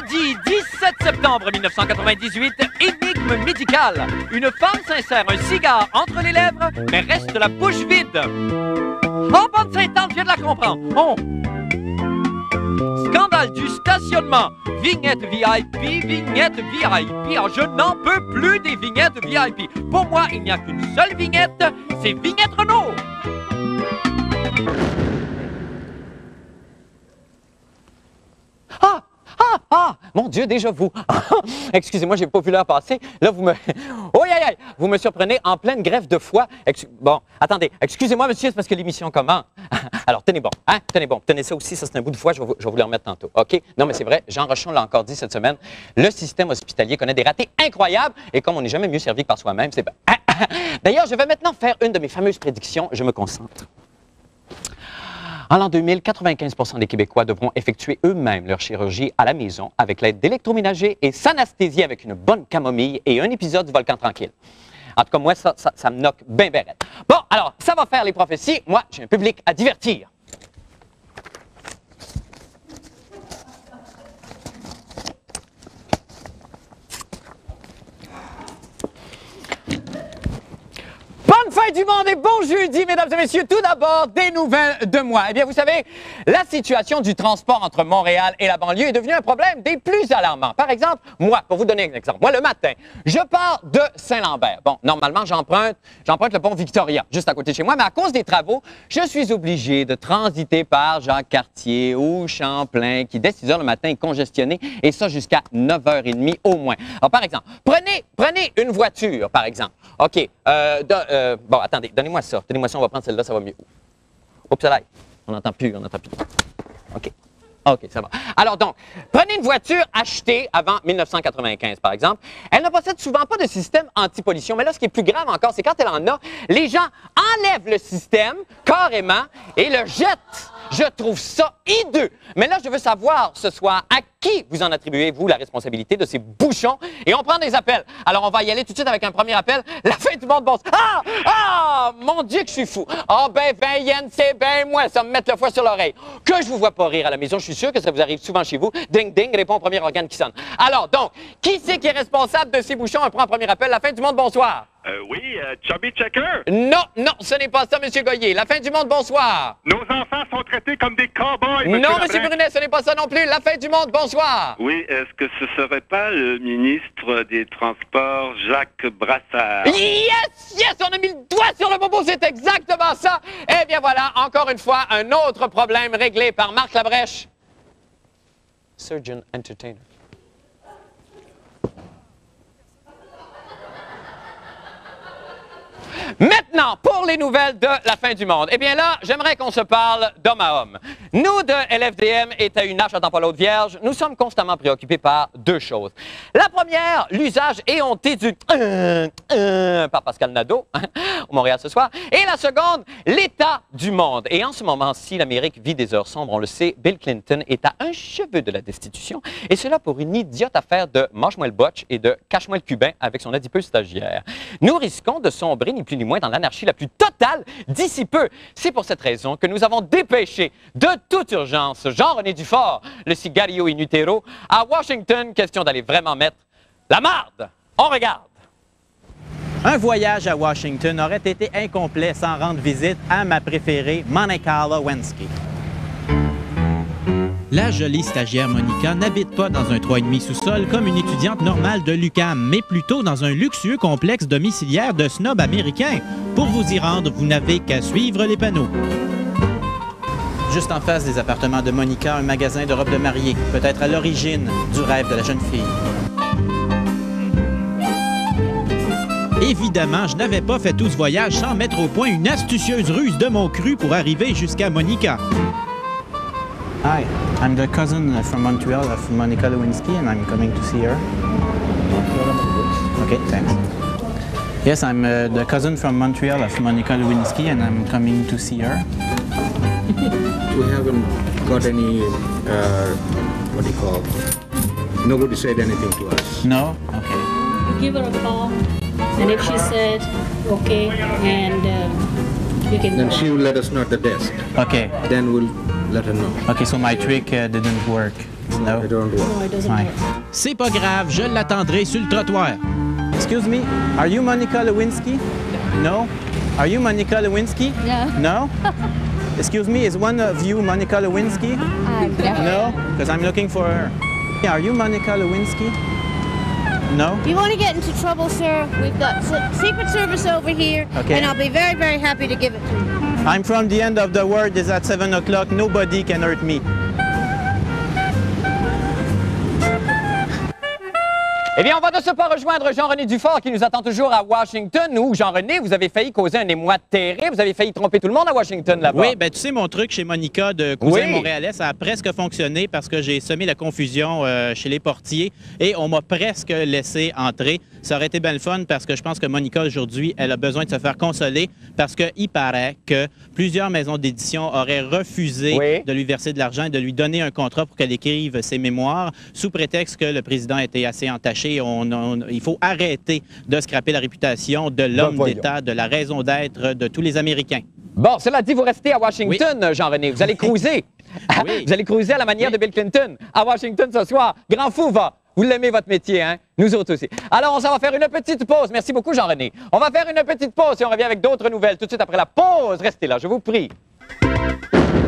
Jeudi 17 septembre 1998, énigme médicale. Une femme s'insère un cigare entre les lèvres, mais reste la bouche vide. Oh, bonne Sainte-Anne, je viens de la comprendre. Oh. Scandale du stationnement. Vignette VIP, vignette VIP. Oh, je n'en peux plus des vignettes VIP. Pour moi, il n'y a qu'une seule vignette, c'est Vignette Renault. Mon Dieu, déjà vous. Excusez-moi, j'ai pas vu l'heure passer. Là, vous me... Oh, aïe, aïe, vous me surprenez en pleine greffe de foie. Bon, attendez. Excusez-moi, monsieur, c'est parce que l'émission commence. Alors, tenez bon, hein? Tenez bon. Tenez ça aussi, ça c'est un bout de foie, je vais vous le remettre tantôt. OK? Non, mais c'est vrai, Jean Rochon l'a encore dit cette semaine. Le système hospitalier connaît des ratés incroyables et comme on n'est jamais mieux servi que par soi-même, c'est bien. D'ailleurs, je vais maintenant faire une de mes fameuses prédictions. Je me concentre. En l'an 2000, 95% des Québécois devront effectuer eux-mêmes leur chirurgie à la maison avec l'aide d'électroménager et s'anesthésier avec une bonne camomille et un épisode du Volcan tranquille. En tout cas, moi, ça me knock bien, bien raide. Bon, alors, ça va faire les prophéties. Moi, j'ai un public à divertir. Bonne fin du monde et bon jeudi, mesdames et messieurs. Tout d'abord, des nouvelles de moi. Eh bien, vous savez, la situation du transport entre Montréal et la banlieue est devenue un problème des plus alarmants. Par exemple, moi, pour vous donner un exemple, moi, le matin, je pars de Saint-Lambert. Bon, normalement, j'emprunte le pont Victoria, juste à côté de chez moi, mais à cause des travaux, je suis obligé de transiter par Jacques-Cartier ou Champlain, qui, dès 6 heures le matin, est congestionné, et ça jusqu'à 9h30 au moins. Alors, par exemple, prenez une voiture, par exemple. OK, bon, attendez, donnez-moi ça, on va prendre celle-là, ça va mieux. Oups, là, on n'entend plus. OK, ça va. Alors donc, prenez une voiture achetée avant 1995, par exemple. Elle ne possède souvent pas de système anti-pollution. Mais là, ce qui est plus grave encore, c'est quand elle en a, les gens enlèvent le système carrément et le jettent. Je trouve ça hideux. Mais là, je veux savoir ce soir, à qui vous en attribuez-vous la responsabilité de ces bouchons? Et on prend des appels. Alors, on va y aller tout de suite avec un premier appel. La fin du monde, bon... Ah! Mon Dieu que je suis fou! Ah, ben, 20 yens, c'est ben moi, ça me met le foie sur l'oreille. Que je vous vois pas rire à la maison, je suis sûr que ça vous arrive souvent chez vous. Ding, ding, répond au premier organe qui sonne. Alors, donc, qui c'est qui est responsable de ces bouchons? On prend un premier appel. La fin du monde, bonsoir. Oui, Chubby Checker. Non, ce n'est pas ça, M. Goyer. La fin du monde, bonsoir. Nos enfants sont traités comme des cow-boys, Non, M. Brunet, ce n'est pas ça non plus. La fin du monde, bonsoir. Oui, est-ce que ce serait pas le ministre des Transports, Jacques Brassard? Yes, on a mis le doigt sur le bobo, c'est exactement ça. Eh bien voilà, encore une fois, un autre problème réglé par Marc Labrèche. Surgeon Entertainer. Maintenant, pour les nouvelles de la fin du monde. Eh bien là, j'aimerais qu'on se parle d'homme à homme. Nous, de LFDM et à une arche, attends pas l'autre vierge, nous sommes constamment préoccupés par deux choses. La première, l'usage éhonté du par Pascal Nadeau, au Montréal ce soir. Et la seconde, l'état du monde. Et en ce moment-ci, l'Amérique vit des heures sombres, on le sait. Bill Clinton est à un cheveu de la destitution. Et cela pour une idiote affaire de mange-moi le botch et de cache-moi le cubain avec son adipeux stagiaire. Nous risquons de sombrer ni plus ni moins dans l'anarchie la plus totale d'ici peu. C'est pour cette raison que nous avons dépêché de toute urgence Jean-René Dufort, le cigario in utero, à Washington, question d'aller vraiment mettre la marde. On regarde. Un voyage à Washington aurait été incomplet sans rendre visite à ma préférée, Monica Lewinsky. La jolie stagiaire Monica n'habite pas dans un 3,5 sous-sol comme une étudiante normale de l'UQAM, mais plutôt dans un luxueux complexe domiciliaire de snobs américains. Pour vous y rendre, vous n'avez qu'à suivre les panneaux. Juste en face des appartements de Monica, un magasin de robes de mariée, peut-être à l'origine du rêve de la jeune fille. Évidemment, je n'avais pas fait tout ce voyage sans mettre au point une astucieuse ruse de mon cru pour arriver jusqu'à Monica. Hi, I'm the cousin from Montreal of Monica Lewinsky, and I'm coming to see her. Okay, thanks. Yes, I'm the cousin from Montreal of Monica Lewinsky, and I'm coming to see her. We haven't got any, what do you call, nobody said anything to us. No? Okay. Give her a call, and if she said, okay, and you can Then go. she will let us know at the desk. Okay. Then we'll let her know. Okay, so my trick didn't work. No. It don't work. No, it doesn't Ouais. work. C'est pas grave, je l'attendrai sur le trottoir. Excuse me, are you Monica Lewinsky? No? Are you Monica Lewinsky? No. No? Excuse me, is one of you Monica Lewinsky? Definitely. No? Because I'm looking for her. Are you Monica Lewinsky? No? If you want to get into trouble, sir, we've got Secret Service over here, Okay. and I'll be very, very happy to give it to you. I'm from the end of the world is at 7 o'clock. Nobody can hurt me. Eh bien, on va de ce pas rejoindre Jean-René Dufort qui nous attend toujours à Washington, où, Jean-René, vous avez failli causer un émoi terrible. Vous avez failli tromper tout le monde à Washington, là-bas. Oui, ben tu sais, mon truc chez Monica de cousin Oui. montréalais, ça a presque fonctionné parce que j'ai semé la confusion chez les portiers et on m'a presque laissé entrer. Ça aurait été bien le fun parce que je pense que Monica, aujourd'hui, elle a besoin de se faire consoler parce qu'il paraît que plusieurs maisons d'édition auraient refusé Oui. de lui verser de l'argent et de lui donner un contrat pour qu'elle écrive ses mémoires sous prétexte que le président était assez entaché. Il faut arrêter de scraper la réputation de l'homme voyons. d'État, de la raison d'être de tous les Américains. Bon, cela dit, vous restez à Washington, Jean-René. Vous allez cruiser. Oui. Vous allez cruiser à la manière de Bill Clinton. À Washington ce soir. Grand fou va. Vous l'aimez, votre métier, hein? Nous autres aussi. Alors, on s'en va faire une petite pause. Merci beaucoup, Jean-René. On va faire une petite pause et on revient avec d'autres nouvelles tout de suite après la pause. Restez là, je vous prie.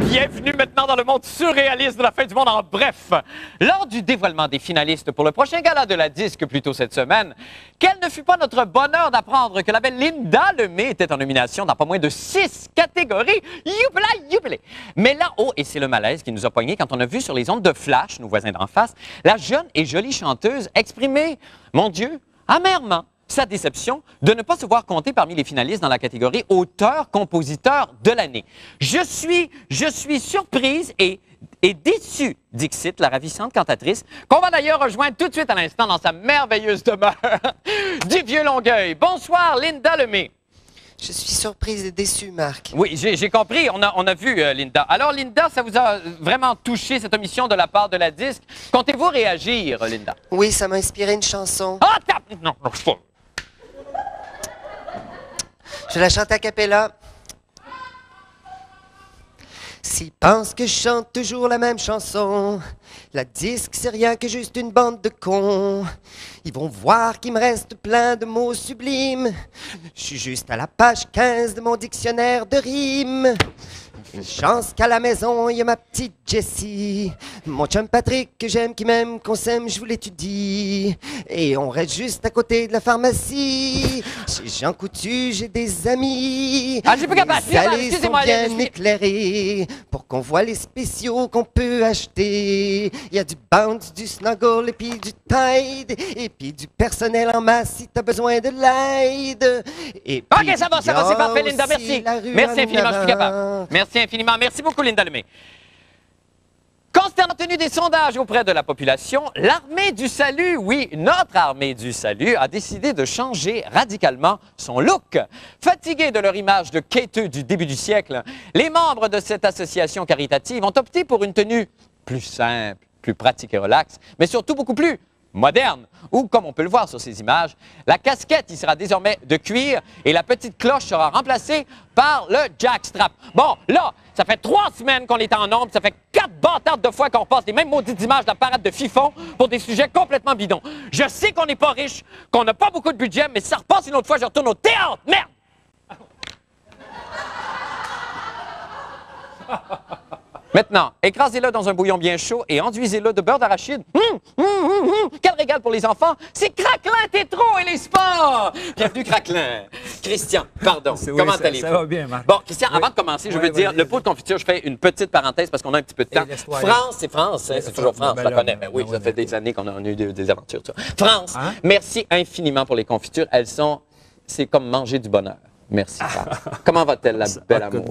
Bienvenue maintenant dans le monde surréaliste de la fin du monde en bref. Lors du dévoilement des finalistes pour le prochain gala de la disque plus tôt cette semaine, quel ne fut pas notre bonheur d'apprendre que la belle Linda Lemay était en nomination dans pas moins de 6 catégories. Youpla, youpla. Mais là-haut, et c'est le malaise qui nous a pognés quand on a vu sur les ondes de Flash, nos voisins d'en face, la jeune et jolie chanteuse exprimer, mon Dieu, amèrement, sa déception de ne pas se voir compter parmi les finalistes dans la catégorie auteur-compositeur de l'année. Je suis surprise et déçue, dixit la ravissante cantatrice, qu'on va d'ailleurs rejoindre tout de suite à l'instant dans sa merveilleuse demeure du Vieux-Longueuil. Bonsoir, Linda Lemay. Je suis surprise et déçue, Marc. Oui, j'ai compris. On a vu, Linda. Alors, Linda, ça vous a vraiment touché, cette omission de la part de la disque. Comptez-vous réagir, Linda? Oui, ça m'a inspiré une chanson. Ah, non, pas. Je la chante a cappella. S'ils pensent que je chante toujours la même chanson, la disque c'est rien que juste une bande de cons. Ils vont voir qu'il me reste plein de mots sublimes. Je suis juste à la page 15 de mon dictionnaire de rimes. Une chance qu'à la maison, il y a ma petite Jessie. Mon chum Patrick, que j'aime, qui m'aime, qu'on s'aime, je vous l'étudie. Et on reste juste à côté de la pharmacie. Chez Jean Coutu, j'ai des amis. Ah, j'ai plus capable. Les allées sont Excusez-moi, bien allez, éclairées pour qu'on voit les spéciaux qu'on peut acheter. Il y a du Bounce, du Snuggle, et puis du Tide, et puis du personnel en masse si t'as besoin de l'aide. Et puis, OK, ça va, il y a c'est parfait, Linda, aussi merci. la rue Merci infiniment, je suis capable. Anaran. Merci infiniment. Merci beaucoup, Linda Lemay. Consternant tenu des sondages auprès de la population, l'armée du salut, oui, notre armée du salut, a décidé de changer radicalement son look. Fatigués de leur image de quêteux du début du siècle, les membres de cette association caritative ont opté pour une tenue plus simple, plus pratique et relaxe, mais surtout beaucoup plus moderne, ou, comme on peut le voir sur ces images, la casquette y sera désormais de cuir et la petite cloche sera remplacée par le jackstrap. Bon, là, ça fait 3 semaines qu'on est en nombre, ça fait 4 bâtards de fois qu'on passe les mêmes maudites images de la parade de Fifon pour des sujets complètement bidons. Je sais qu'on n'est pas riche, qu'on n'a pas beaucoup de budget, mais si ça repasse une autre fois, je retourne au théâtre. Merde! Maintenant, écrasez-le dans un bouillon bien chaud et enduisez-le de beurre d'arachide. Quel régal pour les enfants! C'est Craquelin Tétro et les sports! Bienvenue, Craquelin. Christian, pardon. Comment allez-vous? Ça va bien, Marc. Bon, Christian, avant de commencer, je veux dire, le pot de confiture, je fais une petite parenthèse parce qu'on a un petit peu de temps. France, c'est France, hein, c'est toujours France, je la connais. Ben oui, ça fait des années qu'on a eu des aventures. Ça. France, merci infiniment pour les confitures. C'est comme manger du bonheur. Merci, France. Comment va-t-elle, la belle amour?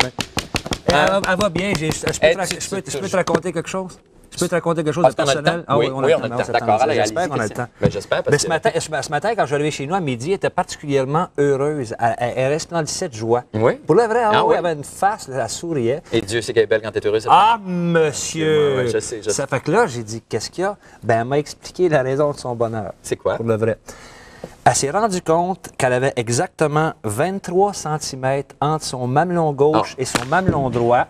Elle va bien. Je peux te raconter quelque chose? Je peux te raconter quelque chose de personnel? Oui, on a le temps. D'accord, allez, j'espère qu'on a le temps. J'espère parce que... Ce matin, quand je suis arrivé chez nous à midi, elle était particulièrement heureuse. Elle resplendissait de joie. Oui? Pour le vrai, Ah elle oui? avait une face, elle souriait. Et Dieu sait qu'elle est belle quand t'es heureuse. Ah, monsieur! Ouais, je sais. Ça fait que là, j'ai dit, qu'est-ce qu'il y a? Ben, elle m'a expliqué la raison de son bonheur. C'est quoi? Pour le vrai. Elle s'est rendue compte qu'elle avait exactement 23 cm entre son mamelon gauche et son mamelon droit,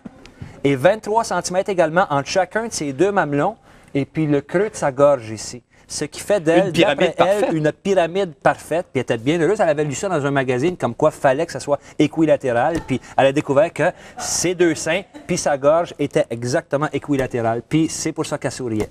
et 23 cm également entre chacun de ses deux mamelons, et puis le creux de sa gorge ici. Ce qui fait d'elle, d'après elle, une pyramide parfaite. Puis elle était bien heureuse. Elle avait lu ça dans un magazine comme quoi fallait que ça soit équilatéral. Puis elle a découvert que ses deux seins puis sa gorge étaient exactement équilatérales. Puis c'est pour ça qu'elle souriait.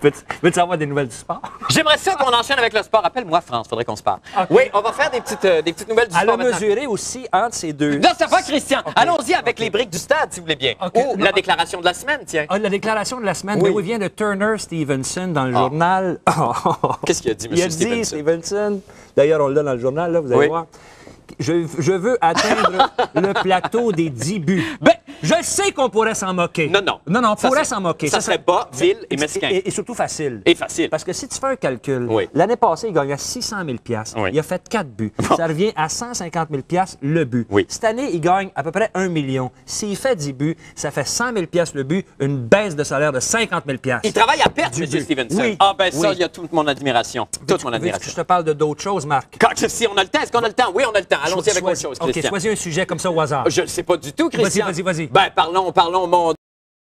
Veux-tu savoir des nouvelles du sport? J'aimerais ça qu'on enchaîne avec le sport. Appelle-moi, France, faudrait qu'on se parle. Okay. Oui, on va faire des petites nouvelles du sport. Elle a mesuré aussi entre ces deux. Non, c'est pas Christian. Okay. Allons-y avec les briques du stade, si vous voulez bien. Okay. Ou la déclaration de la semaine, tiens. Ah, la déclaration de la semaine, oui. Vient de Turner Stevenson dans le journal. Qu'est-ce qu'il a dit, M. Stevenson? Il a dit, Stevenson, d'ailleurs, on l'a dans le journal, là, vous allez voir. Je veux atteindre le plateau des 10 buts. Ben, je sais qu'on pourrait s'en moquer. Non, on pourrait s'en moquer. Ça serait bas, vil et mesquin. Et surtout facile. Et facile. Parce que si tu fais un calcul, l'année passée, il gagnait 600 000 $. Il a fait 4 buts. Ça revient à 150 000 $ le but. Cette année, il gagne à peu près 1 million. S'il fait 10 buts, ça fait 100 000 $ le but, une baisse de salaire de 50 000 $. Il travaille à perte, M. Stevenson. Oui. Ah ben ça, il y a toute mon admiration. Toute mon admiration. Je te parle d'autres choses, Marc. Si on a le temps, est-ce qu'on a le temps? Oui, on a le temps. Allons-y avec autre chose, Christian. OK, choisis un sujet comme ça au hasard. Je ne sais pas du tout, Christian. Vas-y. Ben, parlons mon